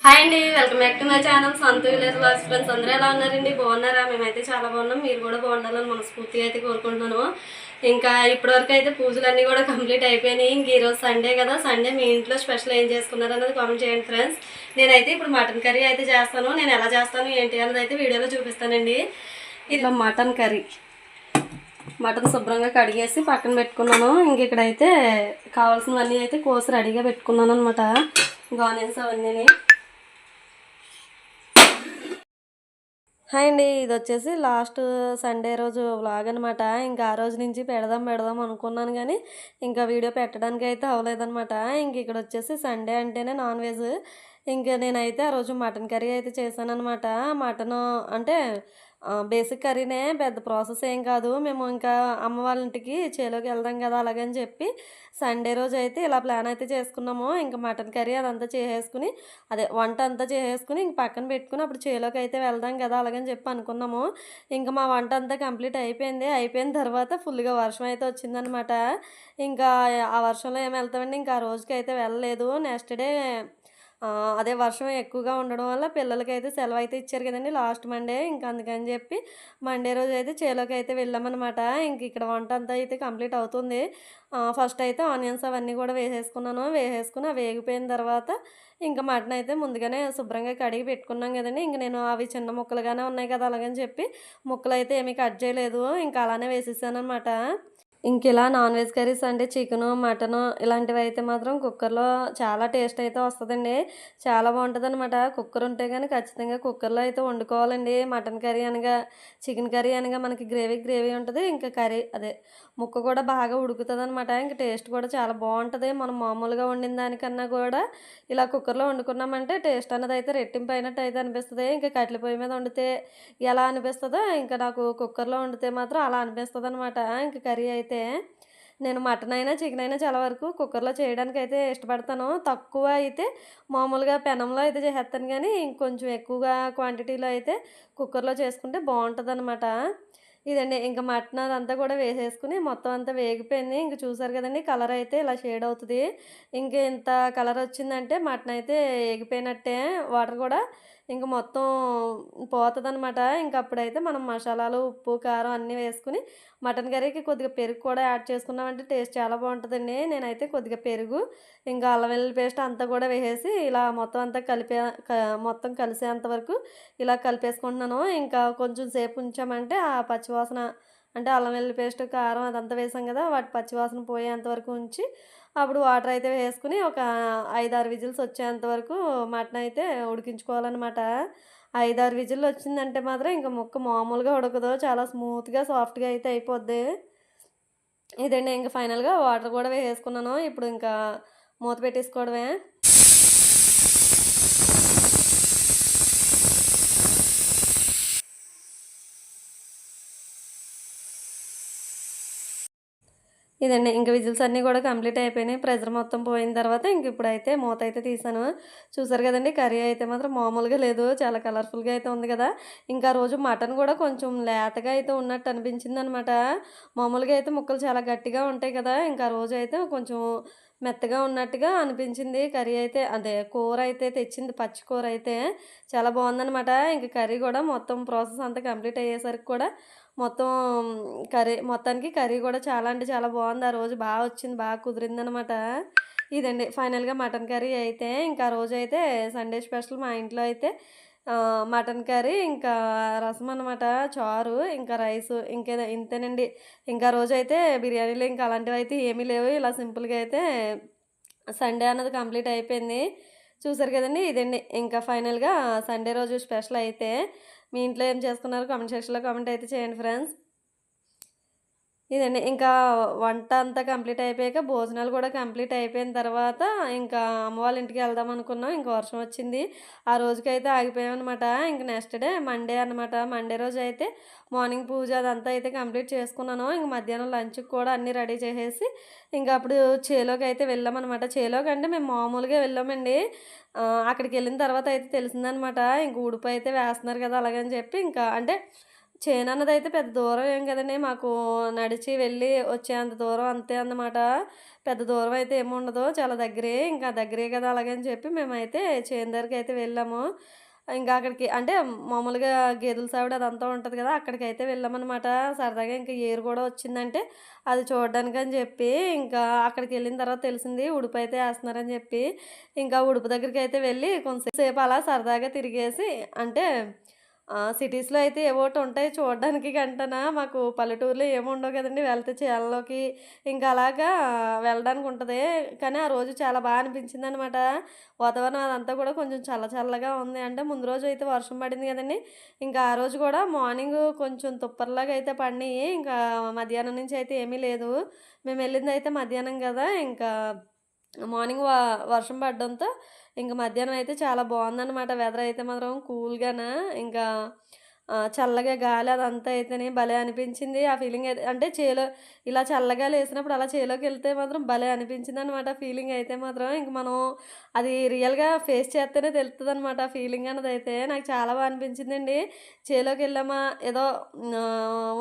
Hi అండి, welcome back to my channel Santhu village vlogs. Friends అందరూ ఎలా ఉన్నారండి? బాగున్నారా? మేమైతే చాలా బాగున్నాం. మీరు కూడా బాగుండాలని మనస్ఫూర్తిగా అయితే కోరుకుంటున్నాను. ఇంకా ఇప్పటివరకు అయితే పూజలన్నీ కూడా కంప్లీట్ అయిపోయినాయి. ఇంక ఈరోజు సండే కదా, సండే మీ ఇంట్లో స్పెషల్ ఏం చేసుకున్నారు అన్నది కామెంట్ చేయండి ఫ్రెండ్స్. నేనైతే ఇప్పుడు మటన్ కర్రీ అయితే చేస్తాను. నేను ఎలా చేస్తాను ఏంటి అన్నది అయితే వీడియోలో చూపిస్తానండి. ఇలా మటన్ కర్రీ, మటన్ శుభ్రంగా కడిగేసి పక్కన పెట్టుకున్నాను. ఇంక ఇక్కడైతే కావాల్సినవన్నీ అయితే కోసి రెడీగా పెట్టుకున్నాను అనమాట. ఆనియన్స్ అవన్నీ. హాయ్ అండి, ఇది వచ్చేసి లాస్ట్ సండే రోజు వ్లాగ్ అనమాట. ఇంకా ఆ రోజు నుంచి పెడదాం అనుకున్నాను, కానీ ఇంకా వీడియో పెట్టడానికి అయితే అవ్వలేదనమాట. ఇంక ఇక్కడ వచ్చేసి సండే అంటేనే నాన్ వెజ్. ఇంకా నేనైతే ఆ రోజు మటన్ కర్రీ అయితే చేశాను అనమాట. మటన్ అంటే బేసిక్ కర్రీనే, పెద్ద ప్రాసెస్ ఏం కాదు. మేము ఇంకా అమ్మ వాళ్ళ ఇంటికి చేలోకి వెళ్దాం కదా, అలాగని చెప్పి సండే రోజు అయితే ఇలా ప్లాన్ అయితే చేసుకున్నాము. ఇంకా మటన్ కర్రీ అదంతా చేసేసుకుని, అదే వంట అంతా చేసేసుకుని ఇంక పక్కన పెట్టుకుని అప్పుడు చేలోకి అయితే వెళ్దాం కదా అలాగని చెప్పి అనుకున్నాము. ఇంకా మా వంట అంతా కంప్లీట్ అయిపోయింది. అయిపోయిన తర్వాత ఫుల్గా వర్షం అయితే వచ్చిందనమాట. ఇంకా ఆ వర్షంలో ఏమి వెళ్తామండి, ఇంకా ఆ రోజుకి అయితే వెళ్ళలేదు. నెక్స్ట్ డే అదే వర్షం ఎక్కువగా ఉండడం వల్ల పిల్లలకైతే సెలవు అయితే ఇచ్చారు కదండి లాస్ట్ మండే. ఇంకా అందుకని చెప్పి మండే రోజు అయితే చేలోకి అయితే వెళ్ళామన్నమాట. ఇంక ఇక్కడ వంట అంతా అయితే కంప్లీట్ అవుతుంది. ఫస్ట్ అయితే ఆనియన్స్ అవన్నీ కూడా వేసేసుకున్నాను. వేసేసుకుని అవి వేగిపోయిన తర్వాత ఇంకా మటన్ అయితే ముందుగానే శుభ్రంగా కడిగి పెట్టుకున్నాం కదండి. ఇంక నేను అవి చిన్న ముక్కలుగానే ఉన్నాయి కదా అలాగని చెప్పి ముక్కలు అయితే ఏమీ కట్ చేయలేదు, ఇంకా అలానే వేసేసాను అనమాట. ఇంక ఇలా నాన్ వెజ్ కర్రీస్ అంటే చికెను, మటను ఇలాంటివి అయితే మాత్రం కుక్కర్లో చాలా టేస్ట్ అయితే వస్తుందండి. చాలా బాగుంటుందన్నమాట. కుక్కర్ ఉంటే కానీ ఖచ్చితంగా కుక్కర్లో అయితే వండుకోవాలండి. మటన్ కర్రీ అనగా, చికెన్ కర్రీ అనగా మనకి గ్రేవీ ఉంటుంది. ఇంకా కర్రీ అదే ముక్క కూడా బాగా ఉడుకుతుంది అనమాట. ఇంకా టేస్ట్ కూడా చాలా బాగుంటుంది. మనం మామూలుగా వండిన దానికన్నా కూడా ఇలా కుక్కర్లో వండుకున్నామంటే టేస్ట్ అన్నది అయితే రెట్టింపు అయినట్టు అయితే అనిపిస్తుంది. ఇంకా కట్టెల పొయ్యి మీద వండితే ఎలా అనిపిస్తుందో, ఇంకా నాకు కుక్కర్లో వండితే మాత్రం అలా అనిపిస్తుంది అనమాట. ఇంకా కర్రీ అయితే నేను మటన్ అయినా చికెన్ అయినా చాలా వరకు కుక్కర్లో చేయడానికి అయితే ఇష్టపడతాను. తక్కువ అయితే మామూలుగా పెనంలో అయితే చేసేస్తాను, కానీ ఇంకొంచెం ఎక్కువగా క్వాంటిటీలో అయితే కుక్కర్లో చేసుకుంటే బాగుంటుంది. ఇదండి, ఇంకా మటన్ అదంతా కూడా వేసేసుకుని మొత్తం అంతా వేగిపోయింది. ఇంక చూసారు కదండి, కలర్ అయితే ఇలా షేడ్ అవుతుంది. ఇంక ఇంత కలర్ వచ్చిందంటే మటన్ అయితే వేగిపోయినట్టే. వాటర్ కూడా ఇంక మొత్తం పోతుందనమాట. ఇంక అప్పుడైతే మనం మసాలాలు, ఉప్పు, కారం అన్నీ వేసుకుని మటన్ కర్రీకి కొద్దిగా పెరుగు కూడా యాడ్ చేసుకున్నామంటే టేస్ట్ చాలా బాగుంటుందండి. నేనైతే కొద్దిగా పెరుగు, ఇంకా అల్లం వెల్లుల్లి పేస్ట్ అంతా కూడా వేసేసి ఇలా మొత్తం అంతా మొత్తం కలిసేంత వరకు ఇలా కలిపేసుకుంటున్నాను. ఇంకా కొంచెం సేపు ఉంచామంటే ఆ పచ్చివాసన, అంటే అల్లం వెల్లుల్లి పేస్ట్, కారం అదంతా వేసాం కదా, వాటి పచ్చివాసన పోయేంత వరకు ఉంచి అప్పుడు వాటర్ అయితే వేసుకుని ఒక 5-6 విజిల్స్ వచ్చేంత వరకు మటన్ అయితే ఉడికించుకోవాలన్నమాట. 5-6 విజిల్లు వచ్చిందంటే మాత్రం ఇంకా ముక్క మామూలుగా ఉడకదు. చాలా స్మూత్‌గా, సాఫ్ట్‌గా అయితే అయిపోద్ది. ఇదండి, ఇంక ఫైనల్‌గా వాటర్ కూడా వేసేసుకున్నాను. ఇప్పుడు ఇంకా మూత పెట్టేసుకోవడమే. ఇదండి, ఇంక విజిల్స్ అన్నీ కూడా కంప్లీట్ అయిపోయినాయి. ప్రెషర్ మొత్తం పోయిన తర్వాత ఇంక ఇప్పుడైతే మూత అయితే తీసాను. చూసారు కదండీ, కర్రీ అయితే మాత్రం మామూలుగా లేదు. చాలా కలర్‌ఫుల్‌గా అయితే ఉంది కదా! ఇంకా రోజు మటన్ కూడా కొంచెం లేతగా అయితే ఉన్నట్టు అనిపించిందనమాట. మామూలుగా అయితే ముక్కలు చాలా గట్టిగా ఉంటాయి కదా! ఇంకా ఆ రోజైతే కొంచెం మెత్తగా ఉన్నట్టుగా అనిపించింది. కర్రీ అయితే అదే కూర అయితే తెచ్చింది, పచ్చి కూర అయితే చాలా బాగుందనమాట. ఇంక కర్రీ కూడా మొత్తం ప్రాసెస్ అంతా కంప్లీట్ అయ్యేసరికి కూడా మొత్తం మొత్తానికి కర్రీ కూడా చాలా అంటే చాలా బాగుంది. ఆ రోజు బాగా వచ్చింది, బాగా కుదిరిందనమాట. ఇదండి, ఫైనల్‌గా మటన్ కర్రీ అయితే ఇంకా ఆ రోజైతే సండే స్పెషల్ మా ఇంట్లో అయితే మటన్ కర్రీ, ఇంకా రసం అనమాట, చారు, ఇంకా రైసు, ఇంతేనండి. ఇంకా ఆ రోజైతే బిర్యానీలు ఇంకా అలాంటివైతే ఏమీ లేవు. ఇలా సింపుల్‌గా అయితే సండే అన్నది కంప్లీట్ అయిపోయింది. చూసారు కదండీ! ఇదండి, ఇంకా ఫైనల్‌గా సండే రోజు స్పెషల్ అయితే మీ ఇంట్లో ఏం చేసుకున్నారో కామెంట్ సెక్షన్‌లో కామెంట్ అయితే చేయండి ఫ్రెండ్స్. ఇదండి, ఇంకా వంట అంతా కంప్లీట్ అయిపోయాక భోజనాలు కూడా కంప్లీట్ అయిపోయిన తర్వాత ఇంకా అమ్మ వాళ్ళ ఇంటికి వెళ్దాం అనుకున్నాం. ఇంక వర్షం వచ్చింది. ఆ రోజుకైతే ఆగిపోయామనమాట. ఇంక నెక్స్ట్ డే మండే అనమాట. మండే రోజు అయితే మార్నింగ్ పూజ అదంతా అయితే కంప్లీట్ చేసుకున్నాను. ఇంక మధ్యాహ్నం లంచ్‌కి కూడా అన్నీ రెడీ చేసేసి ఇంక అప్పుడు చేలోకి అయితే వెళ్ళామనమాట. చేలోకి అంటే మేము మామూలుగా వెళ్ళామండి. అక్కడికి వెళ్ళిన తర్వాత అయితే తెలిసిందనమాట, ఇంక ఉడుపు అయితే వేస్తున్నారు కదా అలాగని చెప్పి ఇంకా అంటే చేను అన్నదైతే పెద్ద దూరం ఏం కదండి. మాకు నడిచి వెళ్ళి వచ్చేంత దూరం అంతే అన్నమాట. పెద్ద దూరం అయితే ఏముండదు. చాలా దగ్గరే. ఇంకా దగ్గరే కదా అలాగని చెప్పి మేమైతే చేను దగ్గరికైతే వెళ్ళాము. ఇంకా అక్కడికి అంటే మామూలుగా గేదెల సౌడు అదంతా ఉంటది కదా! అక్కడికైతే వెళ్ళామనమాట. సరదాగా ఇంకా ఏరు కూడా వచ్చిందంటే అది చూడడానికని చెప్పి ఇంకా అక్కడికెళ్ళిన తర్వాత తెలిసింది ఉడుపయితే ఏస్తన్నారని చెప్పి, ఇంకా ఉడుపు దగ్గరికైతే వెళ్ళి కొంచెం సేపు అలా సరదాగా తిరిగేసి అంటే సిటీస్‌లో అయితే ఏవోటి ఉంటాయి చూడడానికి గంటన. మాకు పల్లెటూరులో ఏముండవు కదండీ! వెళ్తే చేలల్లోకి ఇంకా అలాగా వెళ్ళడానికి ఉంటది. కానీ ఆ రోజు చాలా అనిపించిందనమాట. వాతావరణం అదంతా కూడా కొంచెం చల్లగా ఉంది. అంటే ముందు రోజు అయితే వర్షం పడింది కదండీ! ఇంకా ఆ రోజు కూడా మార్నింగు కొంచెం తుప్పర్లాగా అయితే పడినియి. ఇంకా మధ్యాహ్నం నుంచి అయితే ఏమీ లేదు. మేమెళ్ళిందయితే మధ్యాహ్నం గదా! ఇంకా మార్నింగ్ వర్షం పడడంతో ఇంక మధ్యాహ్నం అయితే చాలా బావుందనమాట. వెదర్ అయితే మాత్రం కూల్‌గాన ఇంకా చల్లగా గాలి అదంతా అయితేనే భలే అనిపించింది. ఆ ఫీలింగ్ అయితే అంటే ఇలా చల్లగాలేసినప్పుడు అలా చేలోకెళ్తే మాత్రం భలే అనిపించిందనమాట ఫీలింగ్ అయితే మాత్రం. ఇంక మనం అది రియల్‌గా ఫేస్ చేస్తేనే తెలుస్తదనమాట ఆ ఫీలింగ్ అన్నదైతే. నాకు చాలా అనిపించిందండి. చేలోకెళ్ళామా ఏదో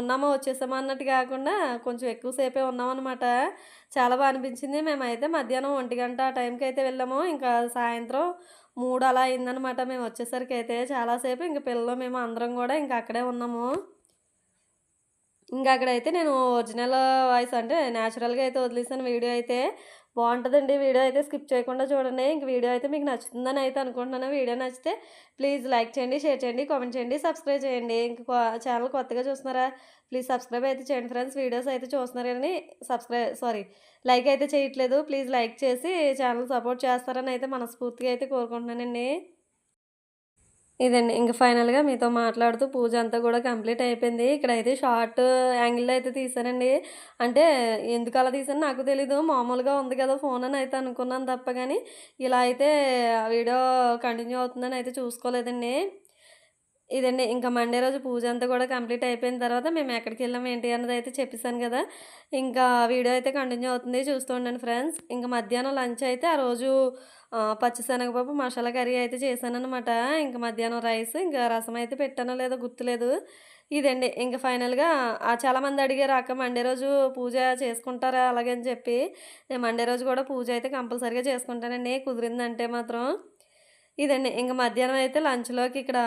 ఉన్నామా వచ్చేసామా అన్నట్టు కాకుండా కొంచెం ఎక్కువ సేపే ఉన్నామనమాట. చాలా అనిపించింది. మేమైతే మధ్యాహ్నం 1 ఆ టైంకయితే వెళ్ళాము. ఇంకా సాయంత్రం 3 అలా అయిందనమాట మేమొచ్చేసరికయితే. చాలా సేపు ఇంక పిల్లలు మేము అందరం గూడా ఇంక అక్కడే ఉన్నాము. అక్కడైతే నేను ఒరిజినల్ వాయిస్ అంటే నేచురల్‌గా అయితే వదిలేసాను వీడియో అయితే. బావుంటదండి. వీడియో అయితే స్కిప్ చేయకుండా చూడండి. ఇంక వీడియో అయితే మీకు నచ్చుతుందని అయితే అనుకుంటున్నాను. వీడియో నచ్చితే ప్లీజ్ లైక్ చేయండి, షేర్ చేయండి, కామెంట్ చేయండి, సబ్స్క్రైబ్ చేయండి. ఇంక ఛానల్ కొత్తగా చూస్తున్నారా? ప్లీజ్ సబ్స్క్రైబ్ అయితే చేయండి ఫ్రెండ్స్. వీడియోస్ అయితే చూస్తున్నారు గానీ లైక్ అయితే చేయట్లేదు. ప్లీజ్ లైక్ చేసి ఛానల్ సపోర్ట్ చేస్తారని అయితే మనస్ఫూర్తిగా అయితే కోరుకుంటున్నానండి. ఇదండి. ఇంక ఫైనల్‌గా మీతో మాట్లాడుతూ పూజ అంతా కూడా కంప్లీట్ అయిపోయింది. ఇక్కడైతే షార్ట్ యాంగిల్‌లో అయితే తీశానండి. అంటే ఎందుకలా తీశానో నాకు తెలీదు. మామూలుగా ఉంది కదా ఫోన్ అని అయితే అనుకున్నాను తప్ప గానీ, ఇలా అయితే వీడియో కంటిన్యూ అవుతుందని అయితే చూసుకోలేదండి. ఇదండి. ఇంకా మండే రోజు పూజ అంతా కూడా కంప్లీట్ అయిపోయిన తర్వాత మేము ఎక్కడికెళ్ళాం ఏంటి అన్నదైతే చెప్పేసాను గదా! ఇంకా వీడియో అయితే కంటిన్యూ అవుతుంది. చూస్తూ ఉండండి ఫ్రెండ్స్. ఇంక మధ్యాహ్నం లంచ్ అయితే ఆ రోజు పచ్చిశనగపప్పు మసాలా కర్రీ అయితే చేశాననమాట. ఇంక మధ్యాహ్నం రైస్, ఇంకా రసం అయితే పెట్టానో లేదో గుర్తులేదు. ఇదండి. ఇంక ఫైనల్‌గా చాలామంది అడిగారు, "అక్క మండే రోజు పూజ చేసుకుంటారా?" అలాగని చెప్పి. నేను మండే రోజు కూడా పూజ అయితే కంపల్సరీగా చేసుకుంటానండి కుదిరిందంటే మాత్రం. ఇదండి. ఇంక మధ్యాహ్నం అయితే లంచ్‌లోకి ఇక్కడ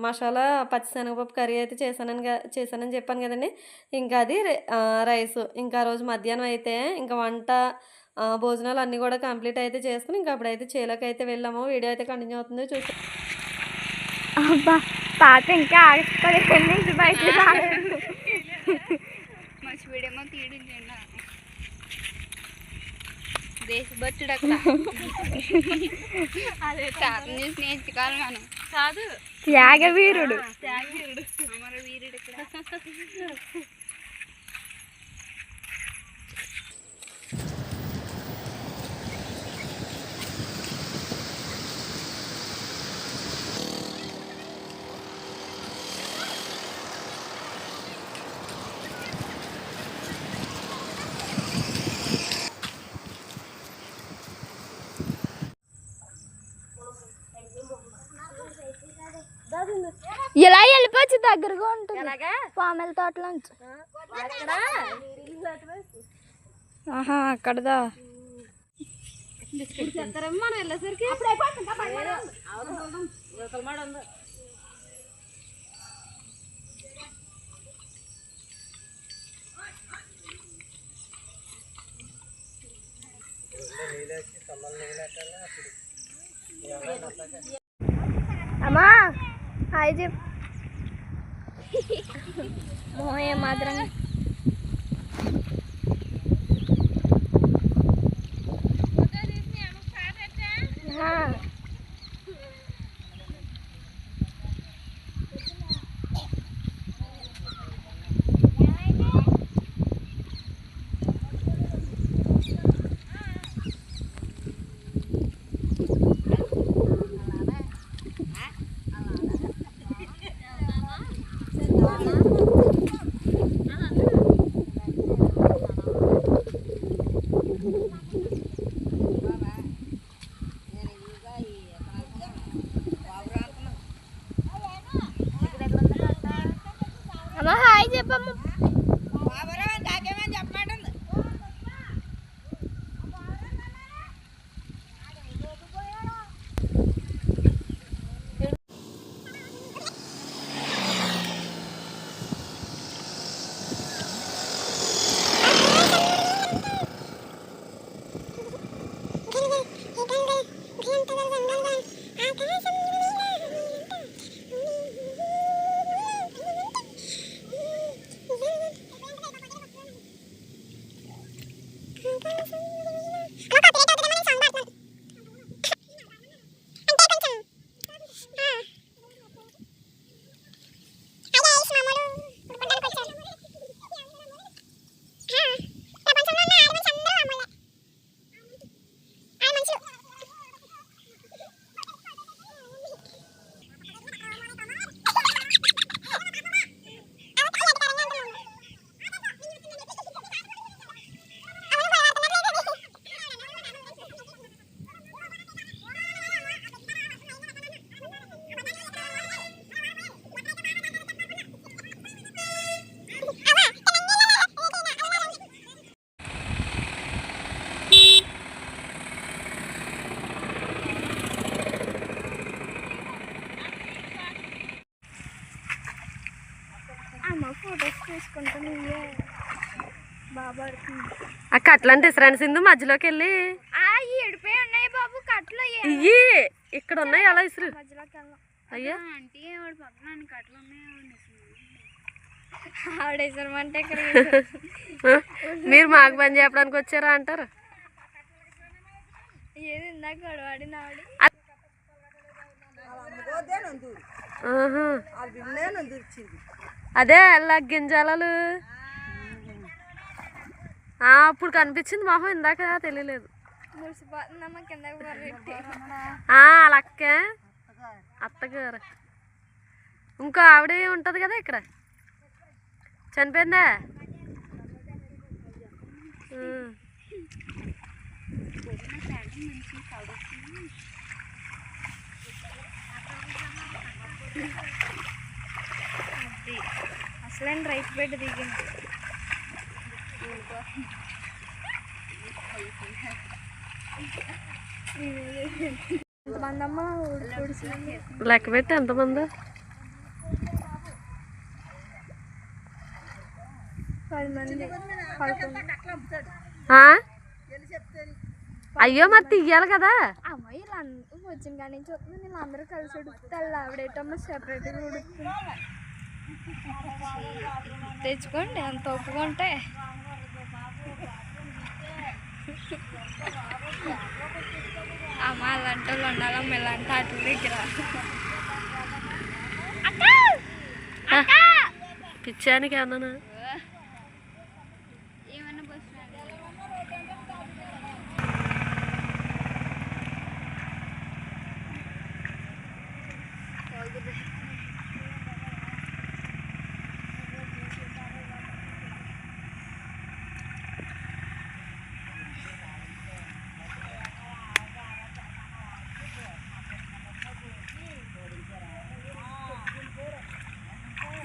మసాలా పచ్చిశనగపప్పు కర్రీ అయితే చేశానని చెప్పాను గదండీ! ఇంకా అది రైసు. ఇంకా ఆ రోజు మధ్యాహ్నం అయితే ఇంక వంట భోజనాలు అన్నీ గూడా కంప్లీట్ అయితే చేసుకొని ఇంక అప్పుడైతే చేలోకైతే వెళ్ళాము. వీడియో అయితే కంటిన్యూ అవుతుంది. అబ్బా! పాత ఇంకా ఆగకపోతే నుంచి బయటికి రాలేదు. మర్చిపోయాడేమో తీయడం జెండా దేశభక్తుడు అక్కడ అదే తాతను చూసి నేర్చుకోవాలి మనం. కాదు త్యాగవీరుడు. అమర వీరుడు ఇక్కడ. ఇలా వెళ్ళిపోవచ్చు దగ్గరగా ఉంటుంది పామెల తోటలోంచి. ఆహా అక్కడదా మనం వెళ్ళేసరికి అమ్మా హాయ్ చెప్ మోయ మాత్రం అమ్మ హాయ్ చెప్పమ్మ. అమ్మ ఫోటోస్ తీసుకుంటాను బాబా ఆ కట్లంటే ఫ్రెండ్స్ ఇందు మధ్యలోకి వెళ్ళి ఎడిపోయి ఉన్నాయి బాబు కట్లు ఇయ్యి ఇక్కడ ఉన్నాయి అలా ఇసురు మధ్యలోకి వెళ్ళాం. అయ్యా అంటే వాడు పక్కన కట్లు ఉన్నాయి ఆవిడేసరమంటే ఇక్కడ మీరు మాకు పని చెప్పడానికి వచ్చారా అంటారు. ఏది ఇందాక గొడవాడి నాడు అదే గింజాలు అప్పుడు కనిపించింది మొహం ఇందాక తెలియలేదు. మురిసిపోతుందమ్మా కిందకి బొర్రెట్టి అలక్కే అత్తగారు ఇంకో ఆవిడ ఉంటుంది కదా ఇక్కడ చనిపోయిందా. అసలు రైతు బెడ్ దిగింది. ఎంతమంది అమ్మ లెక్క పెట్టి ఎంతమంది 10 మంది 11. అయ్యో మరి తీయాలి కదా. అమ్మ వీళ్ళందరూ వచ్చిన కాడి నుంచి వస్తుంది వీళ్ళందరూ కలిసి ఉడుకుతారు. ఆవిడేటమ్మా సెపరేట్గా ఉడుకుతుంది. తెచ్చుకోండి అంత ఒప్పుకుంటే. అమ్మ అలాంటి వాళ్ళు ఉండాలమ్మ ఇలాంటి అటు దగ్గర. పిచ్చానికి అన్నానా ఏమన్నా బస్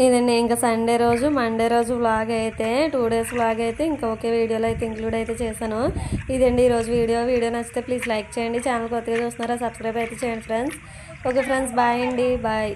ఇదండి ఇంకా సండే రోజు మండే రోజు వ్లాగ్ అయితే 2 డేస్ వ్లాగ్ అయితే ఇంకా ఒకే వీడియోలో అయితే ఇంక్లూడ్ అయితే చేశాను. ఇదండి ఈరోజు వీడియో నచ్చితే ప్లీజ్ లైక్ చేయండి. ఛానల్ కొత్తగా చూస్తున్నారా సబ్స్క్రైబ్ అయితే చేయండి ఫ్రెండ్స్. ఓకే ఫ్రెండ్స్ బాయ్ అండి బాయ్.